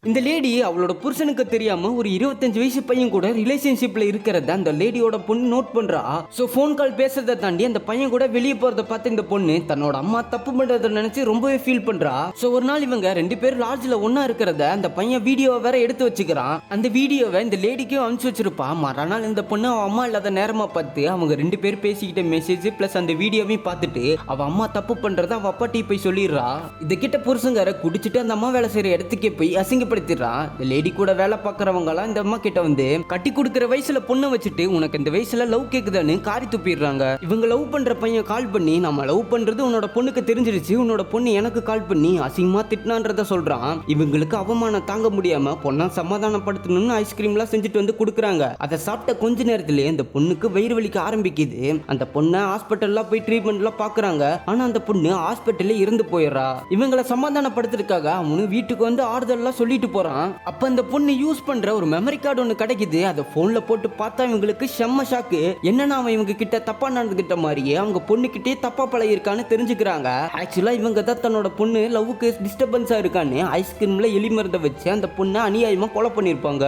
இந்த லேடி அவளோட புருஷனுக்கு தெரியாம ஒரு 25 வயசு பையன் கூட ரிலேஷன்ஷிப்ல இருக்கிறத அந்த லேடியோட பொண்ணு நோட் பண்றா. சோ போன் கால் பேசுறதை தாண்டி அந்த பையன் கூட வெளியே போறத பார்த்து இந்த பொண்ணு தன்னோட அம்மா தப்பு பண்றத நினைச்சு ரொம்பவே ஃபீல் பண்றா. சோ ஒரு நாள் இவங்க 2 பேரும் லாட்ஜ்ல ஒண்ணா இருக்கிறத அந்த பையன் வீடியோவை வேற எடுத்து வச்சுக்கிறான். அந்த வீடியோவை இந்த லேடிக்கும் அனுப்பிச்சு வச்சிருப்பா. மறுநாள் இந்த பொண்ணு அவ அம்மா இல்லாத நேரமா பார்த்து அவங்க 2 பேரும் பேசிக்கிட்ட மெசேஜ் பிளஸ் அந்த வீடியோவையும் பார்த்துட்டு அவ அம்மா தப்பு பண்றத அவ அப்பாட்டி போய் சொல்லிடுறா. இத கிட்ட புருஷங்கார குடிச்சிட்டு அந்த அம்மா வேலை செய்யற இடத்துக்கே போய் அசிங்கப்படுத்திடுறான். இந்த லேடி கூட வேலை பார்க்கறவங்க எல்லாம் இந்த அம்மா கிட்ட வந்து கட்டி கொடுக்கிற வயசுல பொண்ணை வச்சுட்டு உனக்கு இந்த வயசுல லவ் கேக்குதான்னு காரி துப்பிடுறாங்க. இவங்க லவ் பண்ற பையன் கால் பண்ணி நம்ம லவ் பண்றது உன்னோட பொண்ணுக்கு தெரிஞ்சிருச்சு, உன்னோட பொண்ணு எனக்கு கால் பண்ணி அசிங்கமா திட்டினான்றத சொல்றான். இவங்களுக்கு அவமானம் தாங்க முடியாம பொண்ணை சமாதானப்படுத்தணும்னு ஐஸ்கிரீம்லாம் செஞ்சுட்டு வந்து கொடுக்குறாங்க. அதை சாப்பிட்ட கொஞ்ச நேரத்திலேயே அந்த பொண்ணுக்கு வயிறு வலிக்க ஆரம்பிக்குது. அந்த பொண்ணை ஹாஸ்பிட்டல்ல போய் ட்ரீட்மெண்ட்லாம் பாக்குறாங்க. ஆனா அந்த பொண்ணு ஹாஸ்பிட்டல்ல இருந்து போயிடுறா. இவங்களை சமாதானப்படுத்துறதுக்காக அவனு வீட்டுக்கு வந்து ஆறுதல்லாம் சொல்லிட்டு போறான். அப்ப அந்த பொண்ணு யூஸ் பண்ற ஒரு மெமரி கார்டு ஒன்று கிடைக்குது. அதை போன்ல போட்டு பார்த்தா இவங்களுக்கு செம்ம ஷாக்கு. என்னன்னா அவன் இவங்க கிட்ட தப்பா நடந்துகிட்ட மாதிரியே அவங்க பொண்ணு கிட்டே தப்பா பழகிருக்கான்னு தெரிஞ்சுக்கிறாங்க. ஆக்சுவலா இவங்க தான் தன்னோட பொண்ணு லவ்வுக்கு டிஸ்டர்பன்ஸா இருக்கான்னு ஐஸ்கிரீம்ல எலி மருந்தை வச்சு அந்த பொண்ணை அநியாயமா கொலை பண்ணிருப்பாங்க.